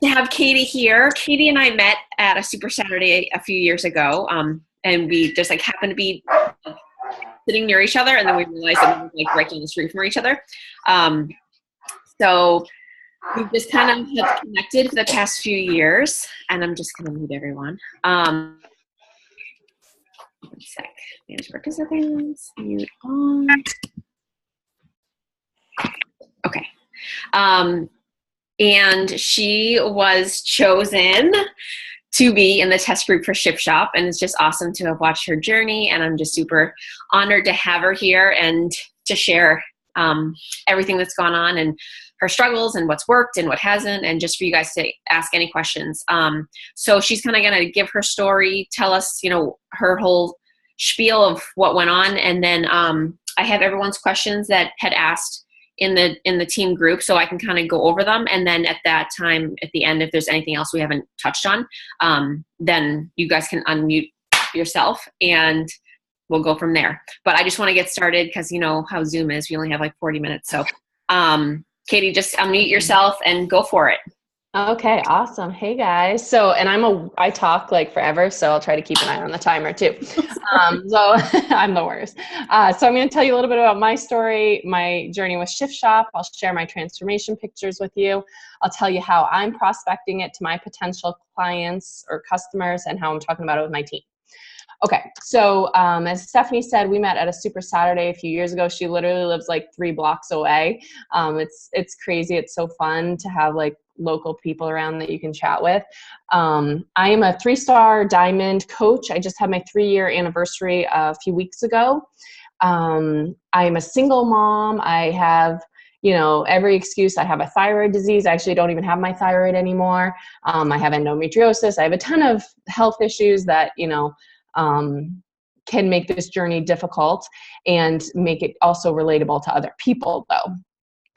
to have Katie here. Katie and I met at a Super Saturday a few years ago, and we just like happened to be sitting near each other, and then we realized that we were like right down the street from each other. Um, so we just kind of have connected for the past few years, and I'm just going to mute everyone. One sec. Manage participants. Mute on. Okay. And she was chosen to be in the test group for Ship Shop, and it's just awesome to have watched her journey, and I'm just super honored to have her here and to share everything that's gone on and her struggles and what's worked and what hasn't, and just for you guys to ask any questions. So she's kind of going to give her story, tell us, her whole spiel of what went on, and then I have everyone's questions that had asked in the team group, so I can kind of go over them, and then at that time, at the end, if there's anything else we haven't touched on, then you guys can unmute yourself, and we'll go from there. But I just want to get started because you know how Zoom is. We only have like 40 minutes. So Katie, just unmute yourself and go for it. Okay, awesome. Hey guys. So, and I talk like forever, so I'll try to keep an eye on the timer too. So I'm the worst. So I'm going to tell you a little bit about my story, my journey with Shift Shop. I'll share my transformation pictures with you. I'll tell you how I'm prospecting it to my potential clients or customers and how I'm talking about it with my team. Okay, so as Stephanie said, we met at a Super Saturday a few years ago. She literally lives like 3 blocks away. It's crazy. It's so fun to have like local people around that you can chat with. I am a 3-star diamond coach. I just had my 3-year anniversary a few weeks ago. I'm a single mom. I have every excuse. I have a thyroid disease. I actually don't even have my thyroid anymore. I have endometriosis. I have a ton of health issues that, can make this journey difficult and make it also relatable to other people though.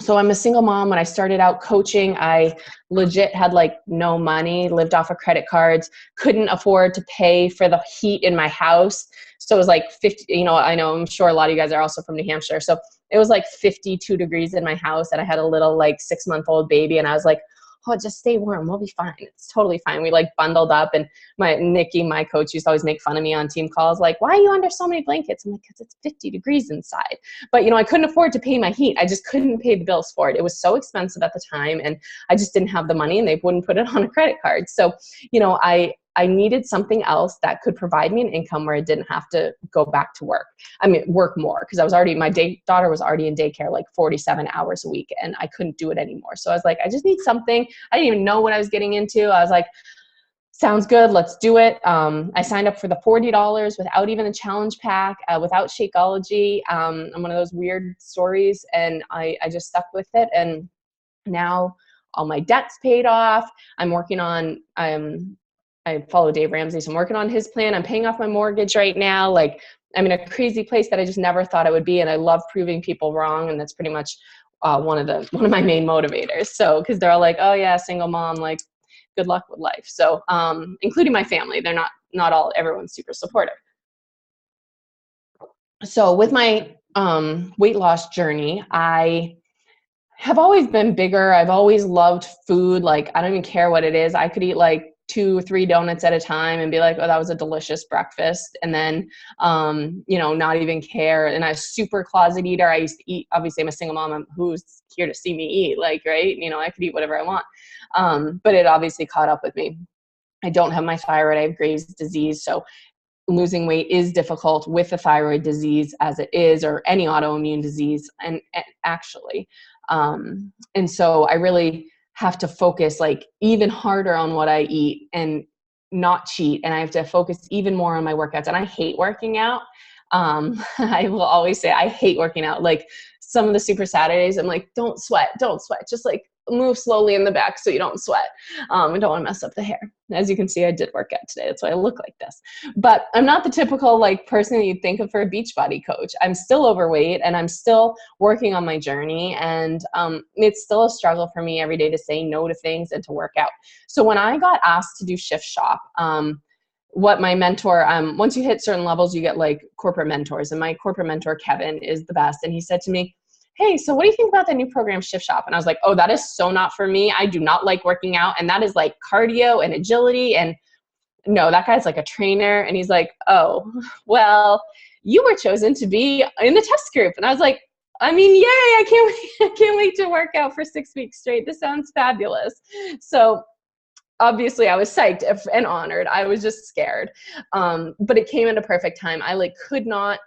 So I'm a single mom. When I started out coaching, I legit had like no money, lived off of credit cards, couldn't afford to pay for the heat in my house. So it was like 50, I'm sure a lot of you guys are also from New Hampshire. So it was like 52 degrees in my house, and I had a little like 6-month-old baby, and I was like, oh, just stay warm. We'll be fine. It's totally fine. We like bundled up, and Nikki, my coach, used to always make fun of me on team calls. Like, why are you under so many blankets? I'm like, because it's 50 degrees inside. But, I couldn't afford to pay my heat. I just couldn't pay the bills for it. It was so expensive at the time, and I just didn't have the money, and they wouldn't put it on a credit card. So, I needed something else that could provide me an income where I didn't have to go back to work. Work more, because my daughter was already in daycare like 47 hours a week, and I couldn't do it anymore. So I was like, I just need something. I didn't even know what I was getting into. I was like, sounds good. Let's do it. I signed up for the $40 without even a challenge pack, without Shakeology. I'm one of those weird stories, and I just stuck with it. And now all my debt's paid off. I'm working on, I follow Dave Ramsey, so I'm working on his plan. I'm paying off my mortgage right now. Like, I'm in a crazy place that I just never thought I would be, and I love proving people wrong, and that's pretty much one of my main motivators. So, because they're all like, "Oh yeah, single mom, like, good luck with life." So, including my family, they're not everyone's super supportive. So, with my weight loss journey, I have always been bigger. I've always loved food. Like, I don't even care what it is. I could eat like 2 or 3 donuts at a time and be like, oh, that was a delicious breakfast. And then, not even care. And I was super closet eater. I used to eat, obviously I'm a single mom. Who's here to see me eat? Like, right. I could eat whatever I want. But it obviously caught up with me. I don't have my thyroid. I have Graves' disease. So losing weight is difficult with the thyroid disease as it is, or any autoimmune disease. And actually, and so I really have to focus like even harder on what I eat and not cheat. And I have to focus even more on my workouts. And I hate working out. I will always say I hate working out. Like some of the Super Saturdays, I'm like, don't sweat. Just like move slowly in the back so you don't sweat. I don't want to mess up the hair. As you can see, I did work out today. That's why I look like this. But I'm not the typical like person that you'd think of for a Beachbody coach. I'm still overweight, and I'm still working on my journey. And it's still a struggle for me every day to say no to things and to work out. So when I got asked to do Shift Shop, what my mentor, once you hit certain levels, you get like corporate mentors. And my corporate mentor, Kevin, is the best. And he said to me, hey, so what do you think about the new program Shift Shop? And I was like, oh, that is so not for me. I do not like working out. And that is like cardio and agility. And no, that guy's like a trainer. And he's like, oh, well, you were chosen to be in the test group. And I was like, I mean, yay, I can't wait, I can't wait to work out for 6 weeks straight. This sounds fabulous. So obviously I was psyched and honored. I was just scared. But it came at a perfect time. I like could not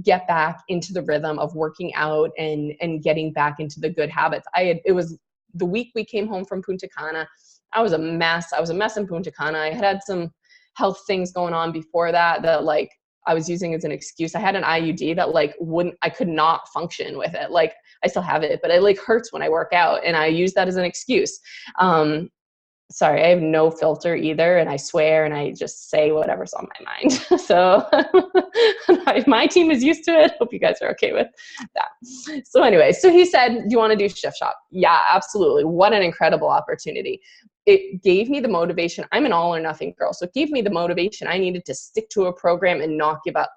get back into the rhythm of working out and getting back into the good habits. It was the week we came home from Punta Cana. I was a mess. I was a mess in Punta Cana. I had some health things going on before that like I was using as an excuse. I had an IUD that like I could not function with it. Like I still have it, but it like hurts when I work out, and I use that as an excuse. Sorry, I have no filter either, and I swear and I just say whatever's on my mind. So my team is used to it. Hope you guys are okay with that. So anyway, so he said, do you want to do Shift Shop? Yeah, absolutely. What an incredible opportunity. It gave me the motivation. I'm an all or nothing girl. So it gave me the motivation I needed to stick to a program and not give up.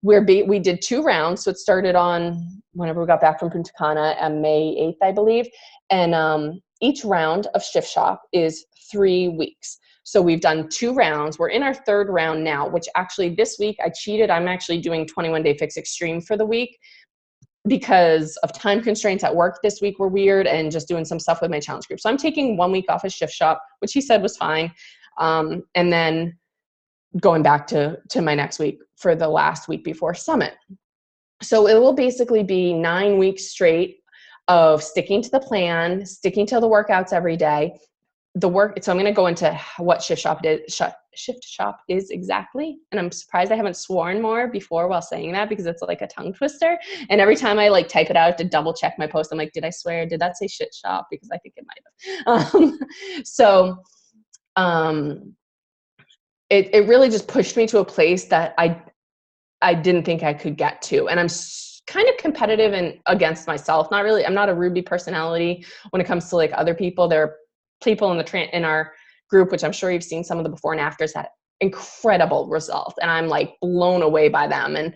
We did 2 rounds. So it started on whenever we got back from Punta Cana on May 8th, I believe. And each round of Shift Shop is 3 weeks. So we've done 2 rounds. We're in our 3rd round now, which actually this week I cheated. I'm actually doing 21 Day Fix Extreme for the week because of time constraints at work this week were weird, and just doing some stuff with my challenge group. So I'm taking 1 week off of Shift Shop, which he said was fine. And then going back to my next week for the last week before Summit. So it will basically be 9 weeks straight of sticking to the plan, sticking to the workouts every day. So I'm going to go into what Shift Shop is exactly. And I'm surprised I haven't sworn more before while saying that, because it's like a tongue twister. And every time I like type it out to double check my post, I'm like, did I swear? Did that say shit shop? Because I think it might have. It really just pushed me to a place that I didn't think I could get to. And I'm kind of competitive and against myself. Not really. I'm not a Ruby personality when it comes to like other people. There are people in our group, which I'm sure you've seen some of the before and afters, that incredible results. And I'm like blown away by them. And,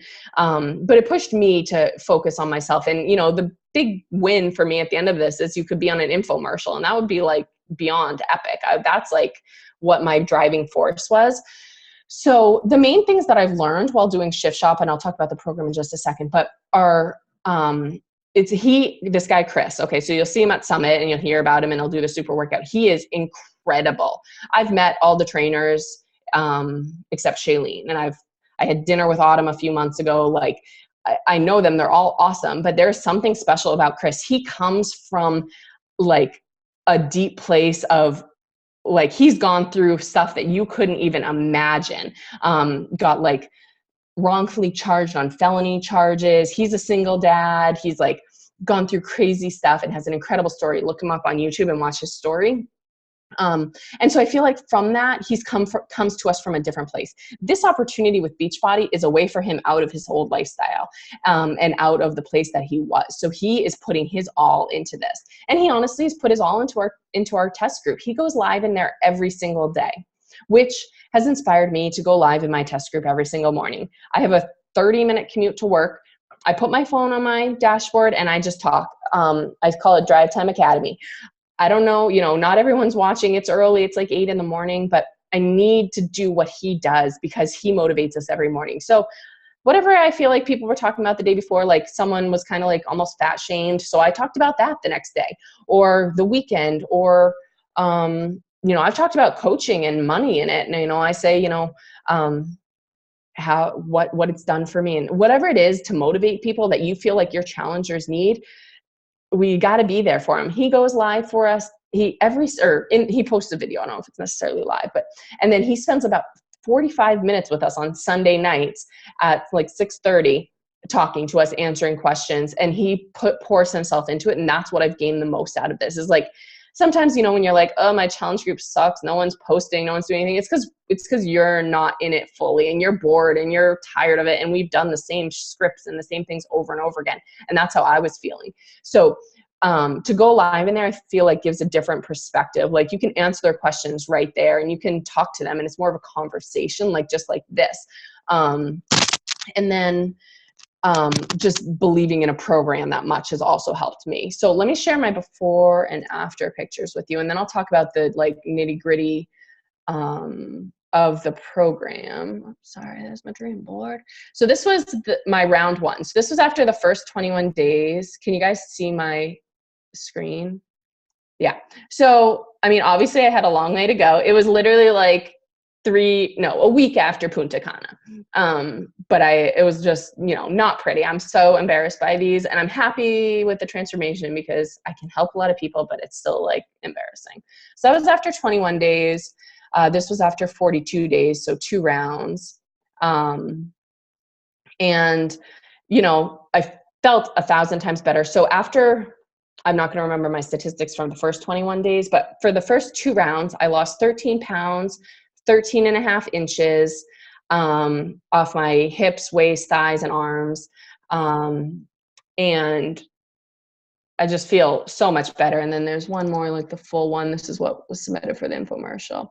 but it pushed me to focus on myself. And, you know, the big win for me at the end of this is you could be on an infomercial, and that would be like beyond epic. That's like what my driving force was. So the main things that I've learned while doing Shift Shop, and I'll talk about the program in just a second, but are, this guy, Chris. Okay. So you'll see him at Summit and you'll hear about him, and he'll do the super workout. He is incredible. I've met all the trainers, except Shailene, and I had dinner with Autumn a few months ago. Like I know them, they're all awesome, but there's something special about Chris. He comes from like a deep place of, like, he's gone through stuff that you couldn't even imagine. Got like wrongfully charged on felony charges. He's a single dad. He's like gone through crazy stuff and has an incredible story. Look him up on YouTube and watch his story. And so I feel like from that, comes to us from a different place. This opportunity with Beachbody is a way for him out of his old lifestyle, and out of the place that he was. So he is putting his all into this. And he honestly has put his all into our test group. He goes live in there every single day, which has inspired me to go live in my test group every single morning. I have a 30-minute commute to work. I put my phone on my dashboard and I just talk. I call it Drive Time Academy. I don't know, not everyone's watching. It's early. It's like 8 a.m, but I need to do what he does because he motivates us every morning. So whatever I feel like people were talking about the day before, like someone was kind of like almost fat shamed. So I talked about that the next day or the weekend, or, I've talked about coaching and money in it. And, I say, what it's done for me, and whatever it is to motivate people that you feel like your challengers need, we got to be there for him. He goes live for us. He posts a video. I don't know if it's necessarily live, and then he spends about 45 minutes with us on Sunday nights at like 6:30, talking to us, answering questions, and he pours himself into it. And that's what I've gained the most out of this, is like, sometimes, when you're like, oh, my challenge group sucks, no one's posting, no one's doing anything, it's because you're not in it fully and you're bored and you're tired of it. And we've done the same scripts and the same things over and over again. And that's how I was feeling. So to go live in there, I feel like gives a different perspective. Like you can answer their questions right there and you can talk to them, and it's more of a conversation, like just like this. And then just believing in a program that much has also helped me. So let me share my before and after pictures with you, and then I'll talk about the like nitty gritty of the program. Sorry, there's my dream board. So this was my round one. So this was after the first 21 days. Can you guys see my screen? Yeah. So, I mean, obviously I had a long way to go. It was literally like a week after Punta Cana. But it was just, not pretty. I'm so embarrassed by these, and I'm happy with the transformation because I can help a lot of people, but it's still like embarrassing. So that was after 21 days. This was after 42 days. So 2 rounds. And, I felt 1,000 times better. So after, I'm not going to remember my statistics from the first 21 days, but for the first 2 rounds, I lost 13 pounds, 13 and a half inches off my hips, waist, thighs, and arms. And I just feel so much better. And then there's one more, like the full one. This is what was submitted for the infomercial.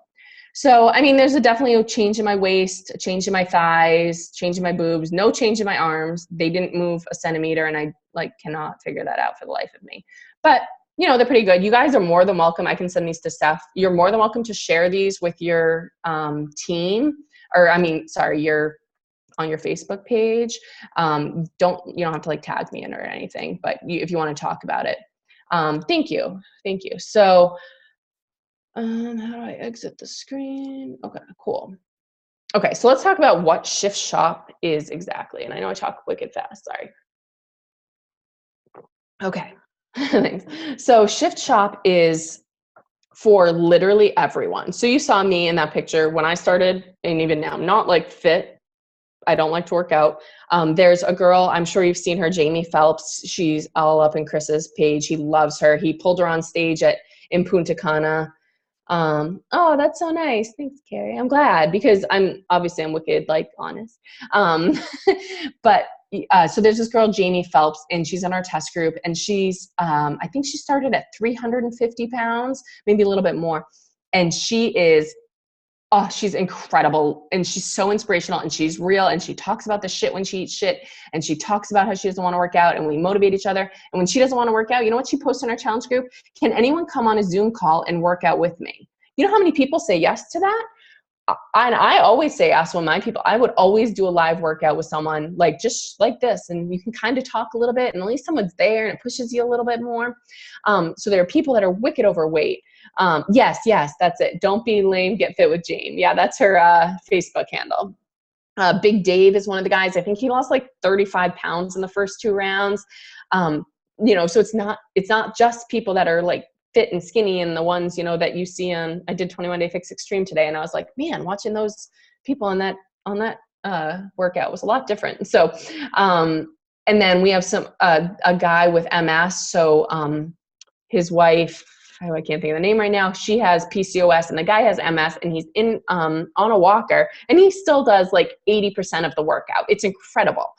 So, I mean, there's definitely a change in my waist, a change in my thighs, change in my boobs, no change in my arms. They didn't move a centimeter, and I cannot figure that out for the life of me. But, they're pretty good. You guys are more than welcome. I can send these to Steph. You're more than welcome to share these with your team, or you're on your Facebook page. You don't have to tag me in or anything, but if you want to talk about it. Thank you. So, how do I exit the screen? Okay, cool. Okay, so let's talk about what Shift Shop is exactly. And I know I talk wicked fast, sorry. Okay, thanks. So Shift Shop is for literally everyone. So you saw me in that picture when I started, and even now, I'm not fit. I don't like to work out. There's a girl, I'm sure you've seen her, Jamie Phelps. She's all up in Chris's page. He loves her. He pulled her on stage in Punta Cana. Oh, that's so nice. Thanks, Carrie. I'm glad because I'm wicked, honest. But so there's this girl, Jamie Phelps, and she's in our test group, and she's, I think she started at 350 pounds, maybe a little bit more. And she's incredible, and she's so inspirational, and she's real, and she talks about the shit when she eats shit, and she talks about how she doesn't want to work out, and we motivate each other. And when she doesn't want to work out, you know what she posts in our challenge group? Can anyone come on a Zoom call and work out with me? You know how many people say yes to that? I always say yes when my people, I would always do a live workout with someone just like this, and you can kind of talk a little bit, and at least someone's there and it pushes you a little bit more. So there are people that are wicked overweight. Yes, that's it. Don't be lame, get fit with Jane. Yeah, that's her Facebook handle. Big Dave is one of the guys. I think he lost 35 pounds in the first 2 rounds. So it's not just people that are fit and skinny and the ones, that you see on, I did 21 Day Fix Extreme today, and I was like, man, watching those people on that workout was a lot different. So, and then we have a guy with MS. So, his wife, I can't think of the name right now. She has PCOS, and the guy has MS, and he's on a walker, and he still does 80% of the workout. It's incredible.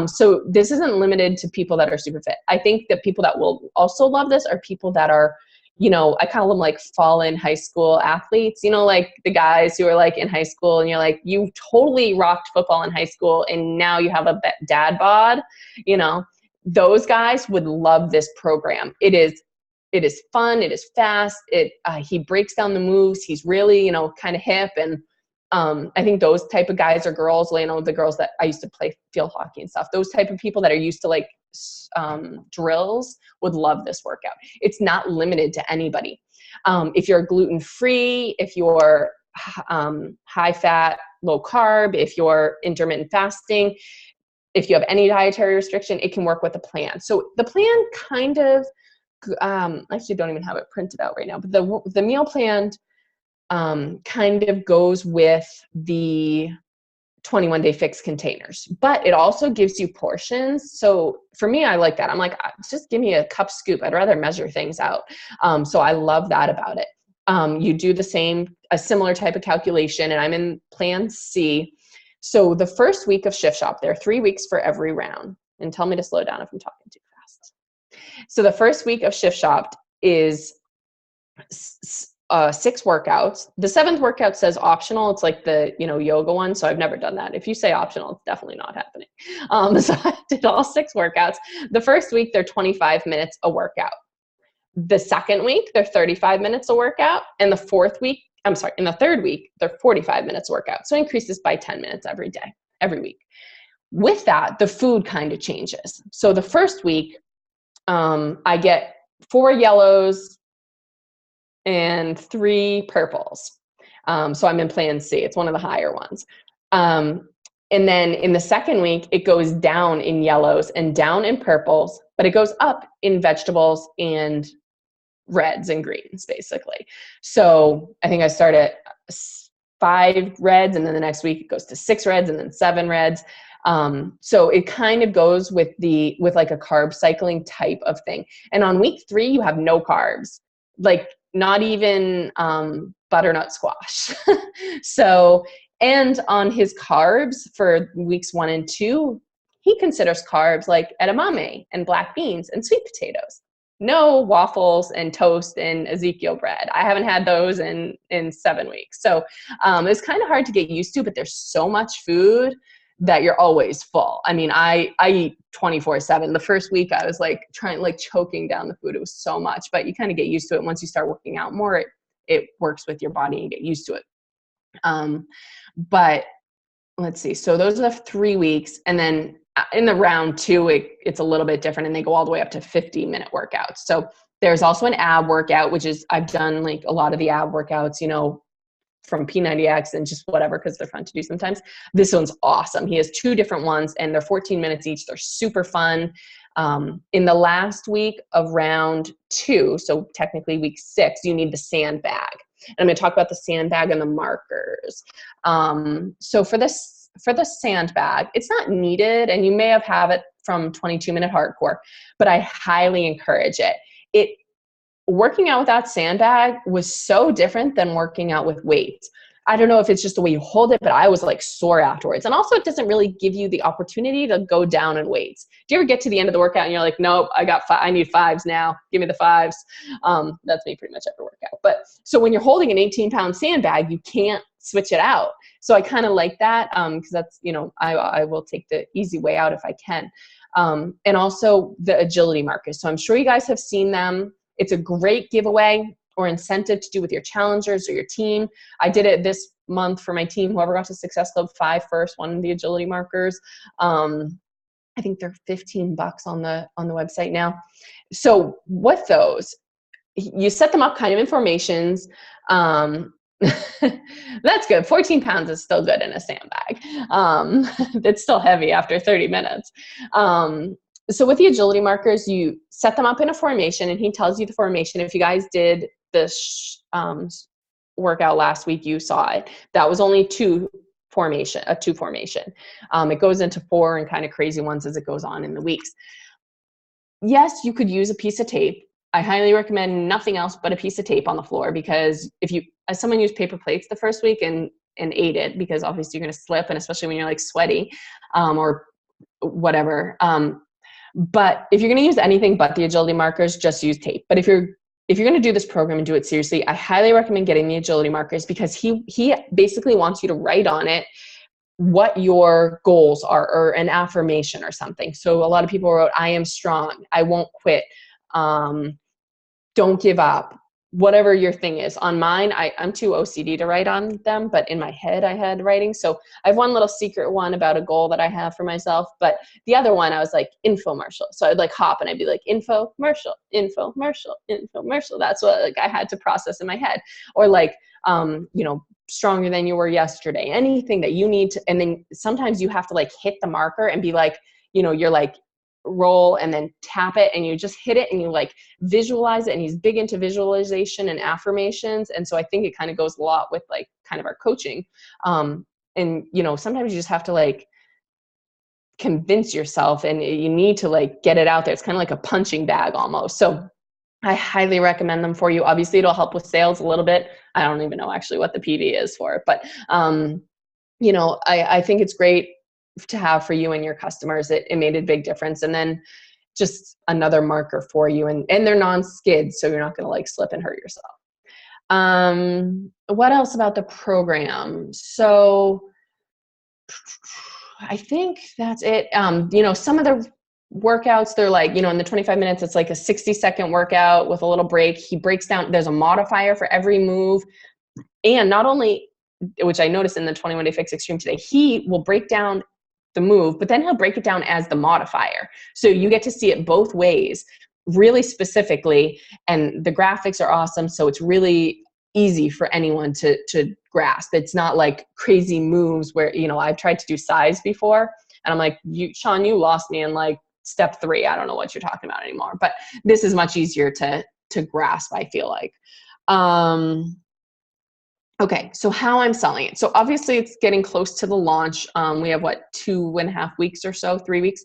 So this isn't limited to people that are super fit. I think that people that will also love this are people that are, I call them fallen high school athletes, the guys who are in high school, and you're you totally rocked football in high school, and now you have a dad bod, those guys would love this program. It is fun. It is fast. He breaks down the moves. He's really, kind of hip. And I think those type of guys or girls, the girls that I used to play field hockey and stuff, those type of people that are used to drills would love this workout. It's not limited to anybody. If you're gluten-free, if you're high fat, low carb, if you're intermittent fasting, if you have any dietary restriction, it can work with the plan. So the plan kind of, I actually don't even have it printed out right now, but the meal plan kind of goes with the 21 Day Fix containers, but it also gives you portions. So for me, I like that. I'm just give me a cup scoop. I'd rather measure things out. So I love that about it. You do a similar type of calculation, and I'm in plan C. So the first week of Shift Shop, there are 3 weeks for every round, and tell me to slow down if I'm talking too fast. So the first week of Shift Shop is 6 workouts. The 7th workout says optional. It's like the, yoga one. So I've never done that. If you say optional, it's definitely not happening. So I did all 6 workouts. The first week, they're 25 minutes a workout. The second week, they're 35 minutes a workout. And in the third week, they're 45 minutes a workout. So it increases by 10 minutes every day, every week. With that, the food kind of changes. So the first week, I get 4 yellows and 3 purples. So I'm in plan C. It's one of the higher ones. And then in the second week, it goes down in yellows and down in purples, but it goes up in vegetables and reds and greens, basically. So I think I start at 5 reds, and then the next week it goes to 6 reds and then 7 reds. So it kind of goes with like a carb cycling type of thing. And on week 3, you have no carbs, like not even butternut squash. So, and on his carbs for weeks 1 and 2, he considers carbs like edamame and black beans and sweet potatoes. No waffles and toast and Ezekiel bread. I haven't had those in 7 weeks. So it's kind of hard to get used to, but there's so much food that you're always full. I mean, I eat 24/7. The first week I was like choking down the food. It was so much, but you kind of get used to it. Once you start working out more, it works with your body and you get used to it. But let's see. So those are the 3 weeks. And then in the round 2, it's a little bit different, and they go all the way up to 50-minute workouts. So there's also an ab workout, which is, I've done like a lot of the ab workouts, from P90X and just whatever, because they're fun to do sometimes. This one's awesome. He has 2 different ones, and they're 14 minutes each. They're super fun. In the last week of round 2, so technically week 6, you need the sandbag. And I'm going to talk about the sandbag and the markers. So for the sandbag, it's not needed, and you may have it from 22-minute hardcore, but I highly encourage it. Working out without sandbag was so different than working out with weights. I don't know if it's just the way you hold it, but I was like sore afterwards. And also, it doesn't really give you the opportunity to go down in weights. Do you ever get to the end of the workout and you're like, nope, I need 5s now. Give me the 5s. That's me pretty much every workout. But so when you're holding an 18-pound sandbag, you can't switch it out. So I kind of like that because that's, I will take the easy way out if I can. And also the agility markers. So I'm sure you guys have seen them. It's a great giveaway or incentive to do with your challengers or your team. I did it this month for my team. Whoever got to Success Club 5 first won the agility markers. I think they're $15 on the website now. So with those, you set them up kind of in formations. That's good. 14 pounds is still good in a sandbag. It's still heavy after 30 minutes. So with the agility markers, you set them up in a formation, and he tells you the formation. If you guys did this workout last week, you saw it. That was only a 2 formation. It goes into 4 and kind of crazy ones as it goes on in the weeks. Yes, you could use a piece of tape. I highly recommend nothing else but a piece of tape on the floor, because as someone used paper plates the first week and ate it, because obviously you're going to slip, and especially when you're like sweaty or whatever. But if you're going to use anything but the agility markers, just use tape. But if you're going to do this program and do it seriously, I highly recommend getting the agility markers, because he basically wants you to write on it what your goals are, or an affirmation or something. So a lot of people wrote, I am strong, I won't quit, don't give up, whatever your thing is. On mine, I'm too OCD to write on them, but in my head I had writing. So I have one little secret one about a goal that I have for myself, but the other one I was like infomercial. So I'd like hop and I'd be like infomercial, infomercial, infomercial. That's what like I had to process in my head. Or like, stronger than you were yesterday, anything that you need to. And then sometimes you have to like hit the marker and be like, you're like, roll and then tap it, and you just hit it and you like visualize it. And he's big into visualization and affirmations. And so I think it kind of goes a lot with like kind of our coaching. And sometimes you just have to like convince yourself, and you need to like get it out there. It's kind of like a punching bag almost. So I highly recommend them for you. Obviously it'll help with sales a little bit. I don't even know actually what the PV is for it, but I think it's great to have for you and your customers. It made a big difference. And then just another marker for you, and they're non-skid, so you're not going to like slip and hurt yourself. What else about the program? So I think that's it. Some of the workouts, they're like, in the 25 minutes, it's like a 60-second workout with a little break. He breaks down, there's a modifier for every move. And not only, which I noticed in the 21 Day Fix Extreme today, he will break down the move, but then he'll break it down as the modifier. So you get to see it both ways, really specifically. And the graphics are awesome. So it's really easy for anyone to grasp. It's not like crazy moves where, I've tried to do size before and I'm like, Sean, you lost me in like step 3. I don't know what you're talking about anymore, but this is much easier to grasp, I feel like. Okay, so how I'm selling it. So obviously it's getting close to the launch. We have 2.5 weeks or so, 3 weeks.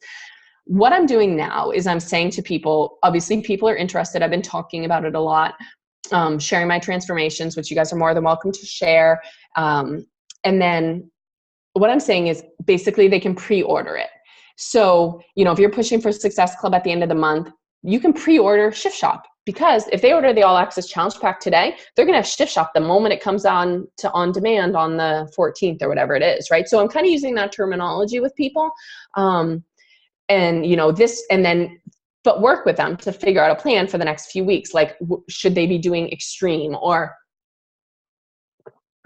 What I'm doing now is I'm saying to people, obviously people are interested. I've been talking about it a lot, sharing my transformations, which you guys are more than welcome to share. And then what I'm saying is basically they can pre-order it. So, if you're pushing for Success Club at the end of the month, you can pre-order Shift Shop, because if they order the All Access Challenge Pack today, they're going to have Shift Shop the moment it comes on to on demand on the 14th or whatever it is, right? So I'm kind of using that terminology with people. But work with them to figure out a plan for the next few weeks. Like, should they be doing extreme, or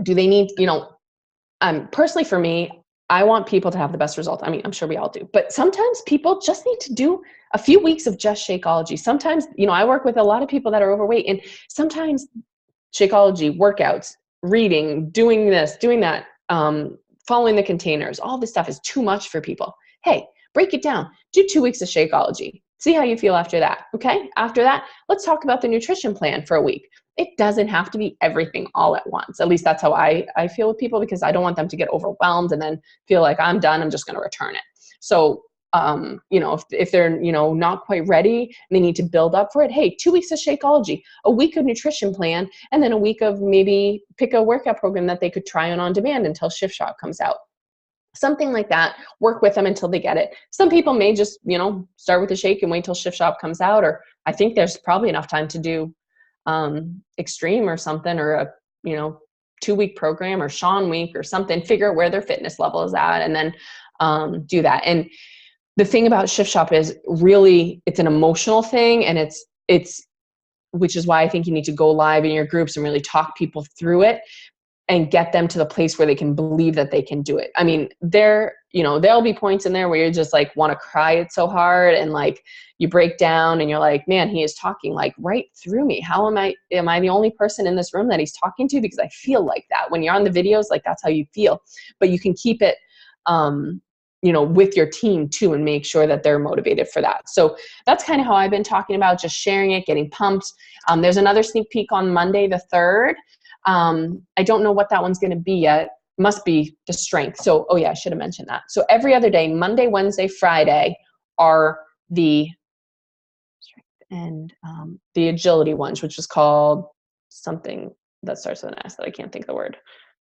do they need, personally for me, I want people to have the best results. I mean, I'm sure we all do, but sometimes people just need to do a few weeks of just Shakeology. Sometimes, I work with a lot of people that are overweight, and sometimes Shakeology workouts, reading, doing this, doing that, following the containers, all this stuff is too much for people. Hey, break it down. Do 2 weeks of Shakeology. See how you feel after that. Okay. After that, let's talk about the nutrition plan for a week. It doesn't have to be everything all at once. At least that's how I feel with people, because I don't want them to get overwhelmed and then feel like I'm done, I'm just going to return it. So, if they're, not quite ready and they need to build up for it, hey, 2 weeks of Shakeology, a week of nutrition plan, and then a week of maybe pick a workout program that they could try on demand until Shift Shop comes out. Something like that. Work with them until they get it. Some people may just, start with the shake and wait till Shift Shop comes out, or I think there's probably enough time to do extreme or something, or a 2-week program or Sean week or something. Figure out where their fitness level is at, and then do that. And the thing about Shift Shop is really, it's an emotional thing, and it's which is why I think you need to go live in your groups and really talk people through it and get them to the place where they can believe that they can do it. I mean, there'll be points in there where you just like want to cry, it's so hard, and like you break down and you're like, man, he is talking like right through me. How am I the only person in this room that he's talking to? Because I feel like that. When you're on the videos, like that's how you feel. But you can keep it with your team too, and make sure that they're motivated for that. So that's kind of how I've been talking about, just sharing it, getting pumped. There's another sneak peek on Monday the 3rd. I don't know what that one's going to be yet. Must be the strength. So, I should have mentioned that. So every other day, Monday, Wednesday, Friday, are the strength and the agility ones, which is called something that starts with an S that I can't think of the word.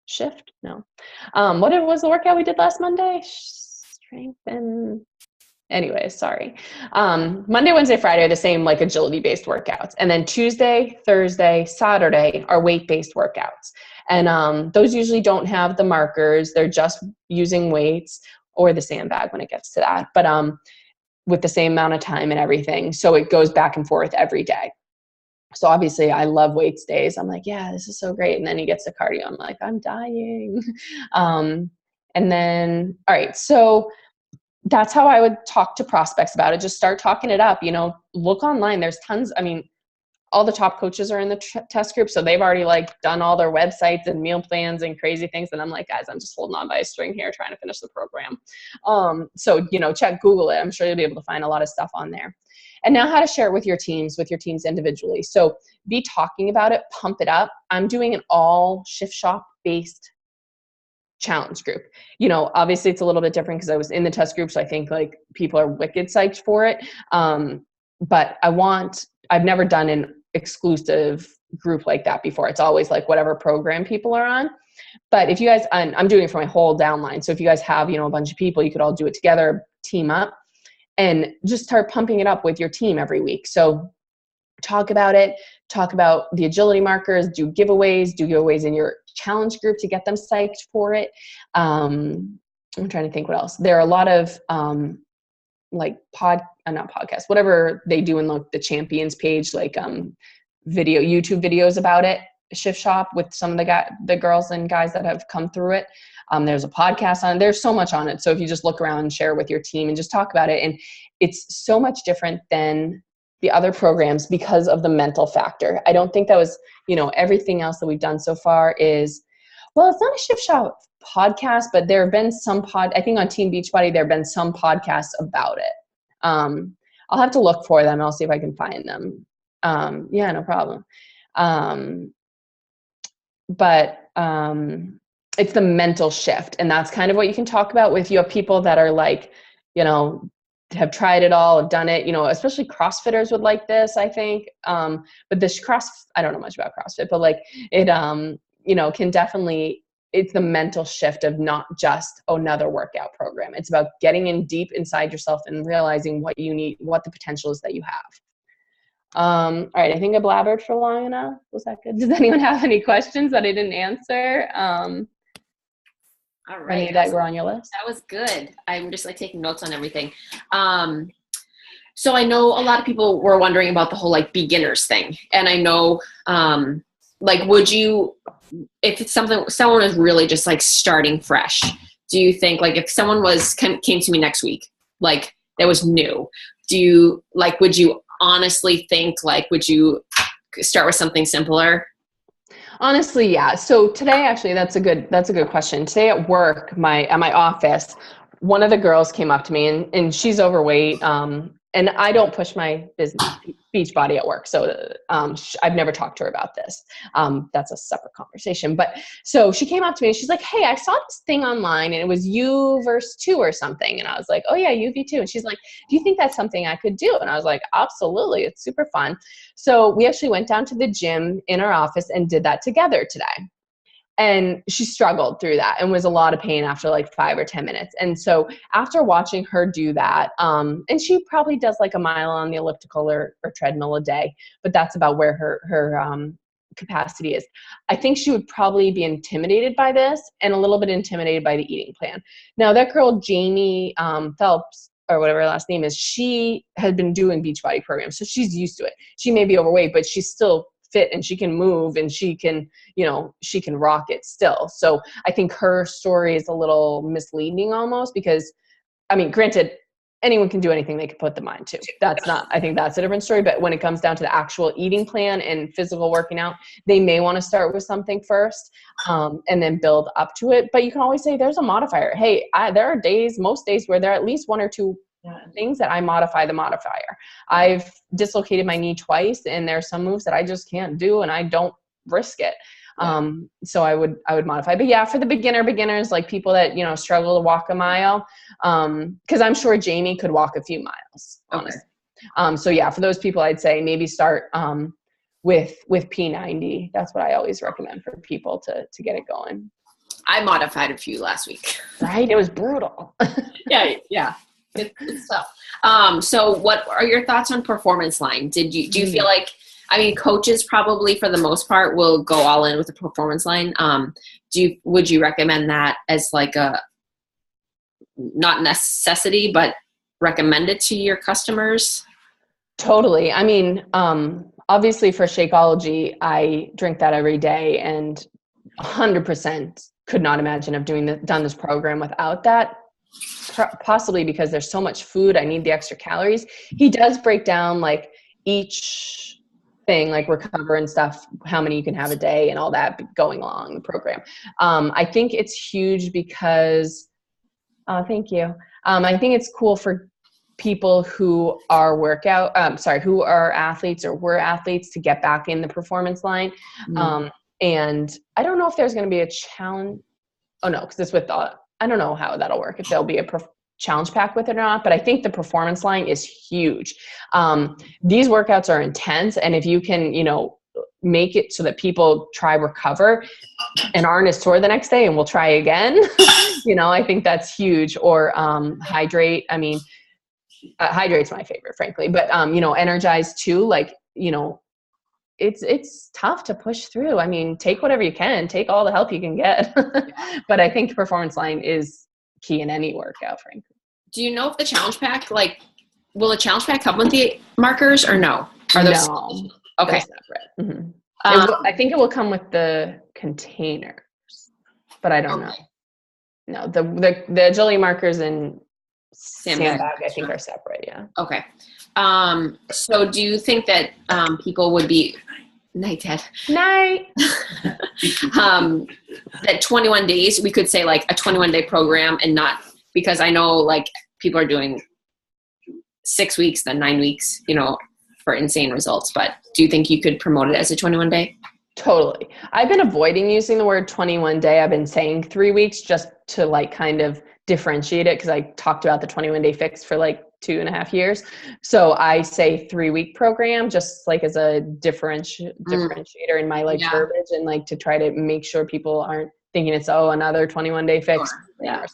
Shift? No. What was the workout we did last Monday? Strength and... Anyway, sorry. Monday, Wednesday, Friday are the same, like agility-based workouts. And then Tuesday, Thursday, Saturday are weight-based workouts. And those usually don't have the markers. They're just using weights, or the sandbag when it gets to that, but with the same amount of time and everything. So it goes back and forth every day. So obviously I love weights days. I'm like, yeah, this is so great. And then he gets to cardio. I'm like, I'm dying. And then, all right, so that's how I would talk to prospects about it. Just start talking it up, look online. There's tons. I mean, all the top coaches are in the test group. So they've already like done all their websites and meal plans and crazy things. And I'm like, guys, I'm just holding on by a string here, trying to finish the program. So, check Google it. I'm sure you'll be able to find a lot of stuff on there. And now how to share it with your teams individually. So be talking about it, pump it up. I'm doing an all Shift Shop based challenge group. Obviously it's a little bit different because I was in the test group. So I think like people are wicked psyched for it. But I've never done an exclusive group like that before. It's always like whatever program people are on. But if you guys, I'm doing it for my whole downline. So if you guys have, a bunch of people, you could all do it together, team up, and just start pumping it up with your team every week. So talk about it, talk about the agility markers, do giveaways in your challenge group to get them psyched for it. I'm trying to think what else. There are a lot of like not podcasts, whatever they do in the champions page, like YouTube videos about it, Shift Shop, with some of the girls and guys that have come through it. There's a podcast on it. There's so much on it. So if you just look around and share with your team and just talk about it, and it's so much different than the other programs because of the mental factor. I don't think that was, everything else that we've done so far is, well, it's not a Shift Shop podcast, but there have been some I think on Team Beachbody, there have been some podcasts about it. I'll have to look for them. I'll see if I can find them. Yeah, no problem. But it's the mental shift. And that's kind of what you can talk about with, you have people that are like, have tried it all, have done it, especially CrossFitters would like this, I think. But this I don't know much about CrossFit, but like it, can definitely, it's the mental shift of not just another workout program. It's about getting in deep inside yourself and realizing what you need, what the potential is that you have. All right. I think I blabbered for long enough. Was that good? Does anyone have any questions that I didn't answer? All right. Any that were on your list? That was good. I'm just like taking notes on everything. So I know a lot of people were wondering about the whole like beginners thing. And I know, would you, if it's someone is really just like starting fresh, do you think like if someone came to me next week, like that was new, would you honestly think would you start with something simpler? Honestly, yeah. So today, actually, that's a good question. Today at work, at my office, one of the girls came up to me and she's overweight. And I don't push my Beachbody at work. So I've never talked to her about this. That's a separate conversation. But so she came up to me and she's like, hey, I saw this thing online and it was U versus 2 or something. And I was like, oh yeah, UV2. And she's like, do you think that's something I could do? And I was like, absolutely. It's super fun. So we actually went down to the gym in our office and did that together today. And she struggled through that and was a lot of pain after like 5 or 10 minutes. And so after watching her do that, and she probably does like a mile on the elliptical or treadmill a day, but that's about where her capacity is. I think she would probably be intimidated by this and a little bit intimidated by the eating plan. Now that girl, Jamie Phelps, or whatever her last name is, she had been doing Beachbody programs. So she's used to it. She may be overweight, but she's still fit and she can move and she can rock it still. So I think her story is a little misleading almost because, I mean, granted, anyone can do anything they can put the mind to. I think that's a different story. But when it comes down to the actual eating plan and physical working out, they may want to start with something first and then build up to it. But you can always say there's a modifier. Hey, there are most days where there are at least 1 or 2 things that I modify the modifier. I've dislocated my knee twice and there are some moves that I just can't do and I don't risk it. So I would modify, but yeah, for the beginners, like people that, struggle to walk a mile, cause I'm sure Jamie could walk a few miles. Honestly. Okay. So yeah, for those people, I'd say maybe start, with P90. That's what I always recommend for people to get it going. I modified a few last week. Right. It was brutal. Yeah. Good stuff. So what are your thoughts on performance line? Do you feel like, I mean, coaches probably for the most part will go all in with the performance line. Would you recommend that as like a, not necessity, but recommend it to your customers? Totally. I mean, obviously for Shakeology, I drink that every day and 100% could not imagine of done this program without that. Possibly because there's so much food, I need the extra calories. He does break down like each thing, like recover and stuff, how many you can have a day and all that going along the program. I think it's huge because, thank you. I think it's cool for people who are who are athletes or were athletes to get back in the performance line. And I don't know if there's going to be a challenge. Oh no, because it's with I don't know how that'll work, if there'll be a challenge pack with it or not, but I think the performance line is huge. These workouts are intense. And if you can, make it so that people try recover and aren't as sore the next day and will try again, I think that's huge. Or hydrate. I mean, hydrate's my favorite, frankly, but, energize too. Like you know, it's tough to push through. I mean, take whatever you can, take all the help you can get. But I think performance line is key in any workout, frankly. Do you know if the challenge pack, like, will the challenge pack come with the markers or no? Are those No, okay? Separate. Mm-hmm. I think it will come with the containers, but I don't know. No, the agility markers and sandbag I think are separate. Yeah. Okay. So do you think that people would be night Ted? Night. That 21 days, we could say like a 21-day program, and not, because I know like people are doing 6 weeks, then 9 weeks, you know, for insane results. But do you think you could promote it as a 21-day? Totally. I've been avoiding using the word 21 day. I've been saying 3 weeks just to like kind of differentiate it, because I talked about the 21-day fix for like 2.5 years. So I say 3-week program just like as a differentiator in my like verbiage, and like to try to make sure people aren't thinking it's another 21-day fix. Sure. Yeah.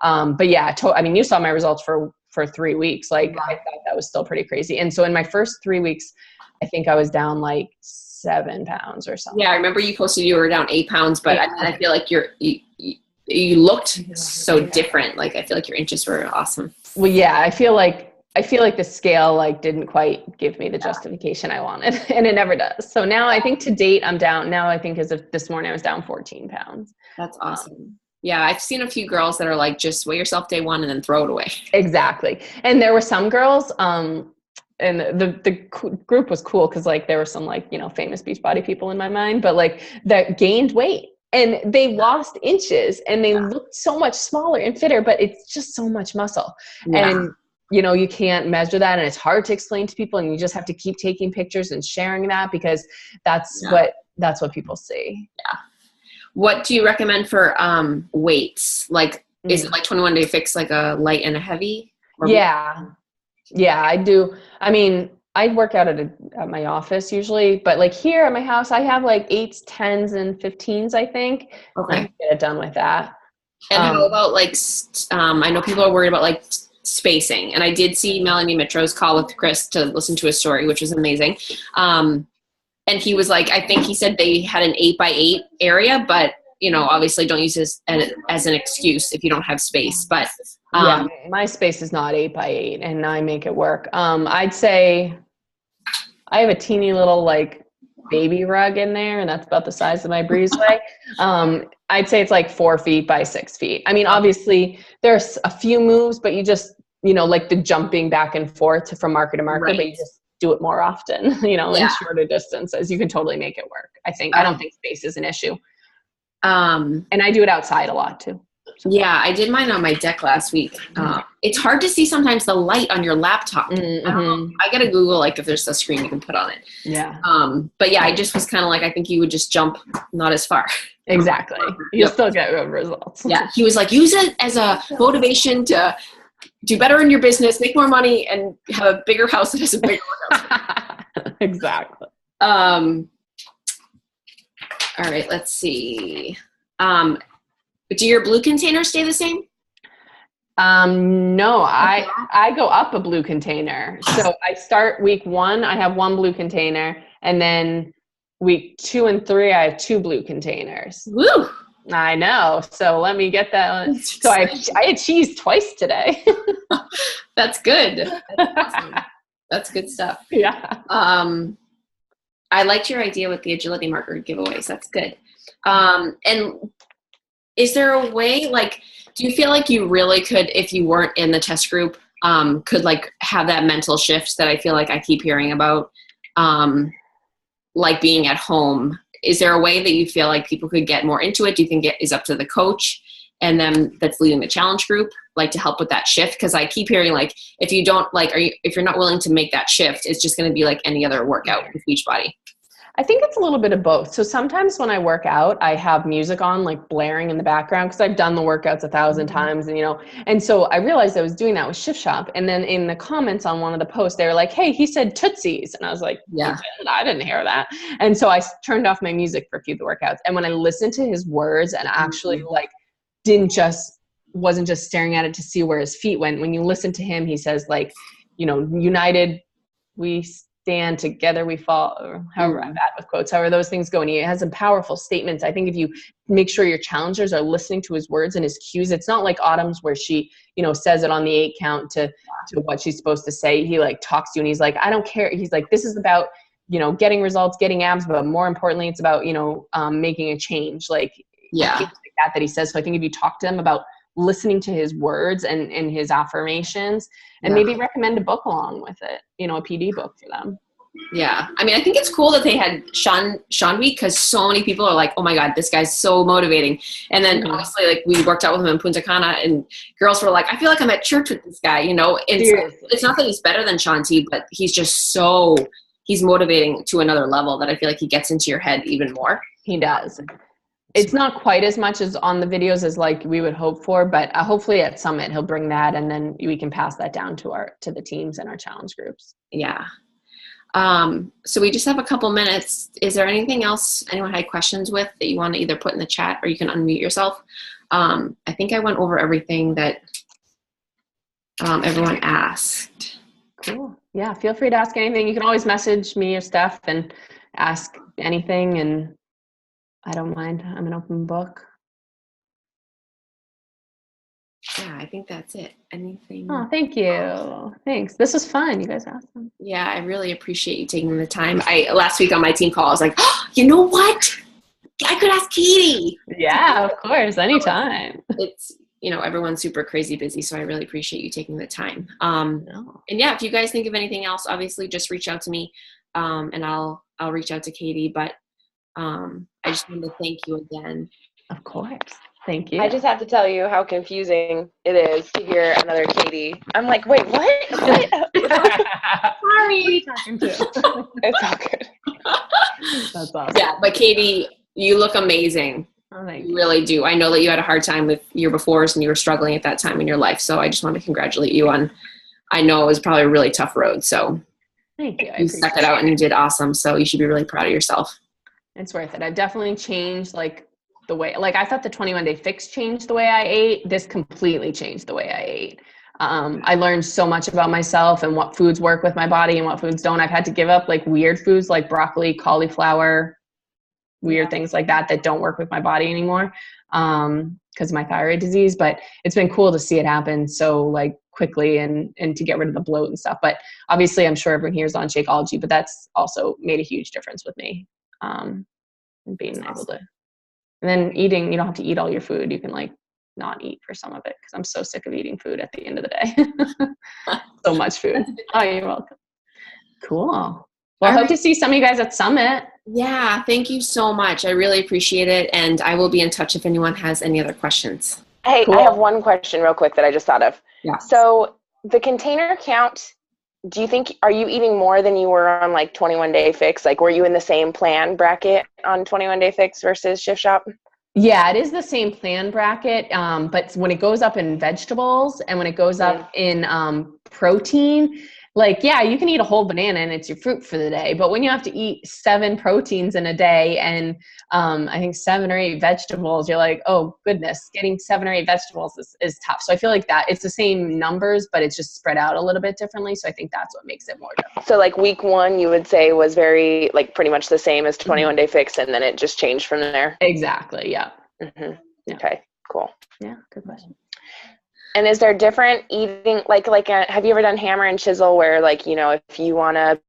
But yeah, I mean, you saw my results for 3 weeks. Like I thought that was still pretty crazy. And so in my first 3 weeks, I think I was down like 7 pounds or something. Yeah, I remember you posted you were down 8 pounds, but I feel like you looked so different. Like I feel like your inches were awesome. Well, yeah, I feel like the scale like didn't quite give me the justification I wanted, and it never does. So now I think to date I'm down. Now I think as of this morning I was down 14 pounds. That's awesome. Yeah, I've seen a few girls that are like, just weigh yourself day one and then throw it away. Exactly. And there were some girls, and the group was cool because like there were some like, you know, famous Beachbody people in my mind, but like that gained weight and they lost inches and they looked so much smaller and fitter, but it's just so much muscle. Yeah. And you know, you can't measure that, and it's hard to explain to people, and you just have to keep taking pictures and sharing that, because that's what people see. Yeah. What do you recommend for weights? Like, is it like 21-day fix, like a light and a heavy? Yeah, I do. I mean, I work out at my office usually, but like here at my house, I have like 8s, 10s, and 15s, I think. Okay. I can get it done with that. And how about like, I know people are worried about like spacing, and I did see Melanie Mitro's call with Chris to listen to a story, which was amazing. And he was like, I think he said they had an 8x8 area, but you know, obviously don't use this as an excuse if you don't have space. But yeah, my space is not 8x8, and I make it work. I'd say I have a teeny little like baby rug in there, and that's about the size of my breezeway. I'd say it's like 4 feet by 6 feet. I mean, obviously there's a few moves, but you just, you know, like the jumping back and forth from marker to marker, but you just do it more often, you know, in shorter distances. You can totally make it work. I think, I don't think space is an issue. And I do it outside a lot too. So. Yeah, I did mine on my deck last week. It's hard to see sometimes the light on your laptop. Mm-hmm. I don't know. I gotta Google like if there's a screen you can put on it. Yeah. But yeah, I just was kind of like, I think you would just jump not as far. Exactly. You'll still get good results. Yeah. He was like, use it as a motivation to do better in your business, make more money, and have a bigger house that has a bigger workout. Exactly. All right, let's see. Do your blue containers stay the same? No, I go up a blue container. So I start week 1, I have 1 blue container, and then week 2 and 3, I have 2 blue containers. Woo! I know. So let me get that. So I had cheese twice today. That's good. That's awesome. That's good stuff. Yeah. I liked your idea with the agility marker giveaways. That's good. And is there a way, like, do you feel like you really could, if you weren't in the test group, could like have that mental shift that I feel like I keep hearing about, like being at home? Is there a way that you feel like people could get more into it? Do you think it is up to the coach and then that's leading the challenge group, like to help with that shift? Because I keep hearing like, if you don't like, if you're not willing to make that shift, it's just going to be like any other workout with Beachbody. I think it's a little bit of both. So sometimes when I work out, I have music on, like blaring in the background, because I've done the workouts 1,000 times, and, you know, and so I realized I was doing that with Shift Shop. And then in the comments on one of the posts, they were like, hey, he said Tootsies. And I was like, yeah, I didn't hear that. And so I turned off my music for a few of the workouts. And when I listened to his words and actually like wasn't just staring at it to see where his feet went. When you listen to him, he says like, you know, united we stand together we fall, or however I'm bad with quotes, however those things go. And he has some powerful statements. I think if you make sure your challengers are listening to his words and his cues, it's not like Autumn's where she, says it on the 8 count to what she's supposed to say. He like talks to you and he's like, I don't care. He's like, this is about, getting results, getting abs, but more importantly, it's about, making a change. Like, things like that he says. So I think if you talk to them about listening to his words and his affirmations, and maybe recommend a book along with it, a PD book for them. Yeah. I mean, I think it's cool that they had Sean Week, because so many people are like, oh my God, this guy's so motivating. And then obviously like we worked out with him in Punta Cana and girls were like, I feel like I'm at church with this guy, it's not that he's better than Sean T, but he's just he's motivating to another level that I feel like he gets into your head even more. He does. It's not quite as much as on the videos as like we would hope for, but hopefully at Summit he'll bring that, and then we can pass that down to the teams and our challenge groups. Yeah. So we just have a couple minutes. Is there anything else anyone had questions with that you want to either put in the chat or you can unmute yourself? I think I went over everything that everyone asked. Cool. Yeah. Feel free to ask anything. You can always message me or Steph and ask anything, and I don't mind. I'm an open book. Yeah, I think that's it. Anything? Oh, thank you. Thanks. This was fun. You guys are awesome. Yeah, I really appreciate you taking the time. Last week on my team call, I was like, oh, you know what? I could ask Katie. Yeah, of course. Anytime. It's, everyone's super crazy busy, so I really appreciate you taking the time. And yeah, if you guys think of anything else, obviously just reach out to me, and I'll reach out to Katie. But I just wanted to thank you again. Of course. Thank you. I just have to tell you how confusing it is to hear another Katie. I'm like, wait, what? Sorry. It's all good. That's awesome. Yeah, but Katie, you look amazing. Oh, thank you really do. I know that you had a hard time with your befores and you were struggling at that time in your life. So I just want to congratulate you on, I know it was probably a really tough road. So thank you. You stuck it out and you did awesome. So you should be really proud of yourself. It's worth it. I've definitely changed the way, I thought the 21-day fix changed the way I ate. This completely changed the way I ate. I learned so much about myself and what foods work with my body and what foods don't. I've had to give up weird foods like broccoli, cauliflower, weird things like that don't work with my body anymore because of my thyroid disease. But it's been cool to see it happen so quickly and to get rid of the bloat and stuff. But obviously I'm sure everyone here is on Shakeology, but that's also made a huge difference with me. And being able to, and then eating, you don't have to eat all your food. You can not eat for some of it, because I'm so sick of eating food at the end of the day. So much food. Oh, you're welcome. Cool. Well, I hope to see some of you guys at Summit. Yeah, thank you so much. I really appreciate it. And I will be in touch if anyone has any other questions. Hey, Cool. I have one question real quick that I just thought of. Yeah. So the container count, do you think, are you eating more than you were on 21-day fix? Were you in the same plan bracket on 21-day fix versus Shift Shop? Yeah, it is the same plan bracket. But when it goes up in vegetables and when it goes up in protein, you can eat a whole banana and it's your fruit for the day. But when you have to eat 7 proteins in a day and I think 7 or 8 vegetables, you're like, oh goodness, getting 7 or 8 vegetables is tough. So I feel like that it's the same numbers, but it's just spread out a little bit differently. So I think that's what makes it more difficult. So week 1, you would say was very pretty much the same as 21-day fix, and then it just changed from there. Exactly. Yeah. Mm-hmm. Yeah. Okay, cool. Yeah. Good question. And is there different eating, have you ever done hammer and chisel where, if you want to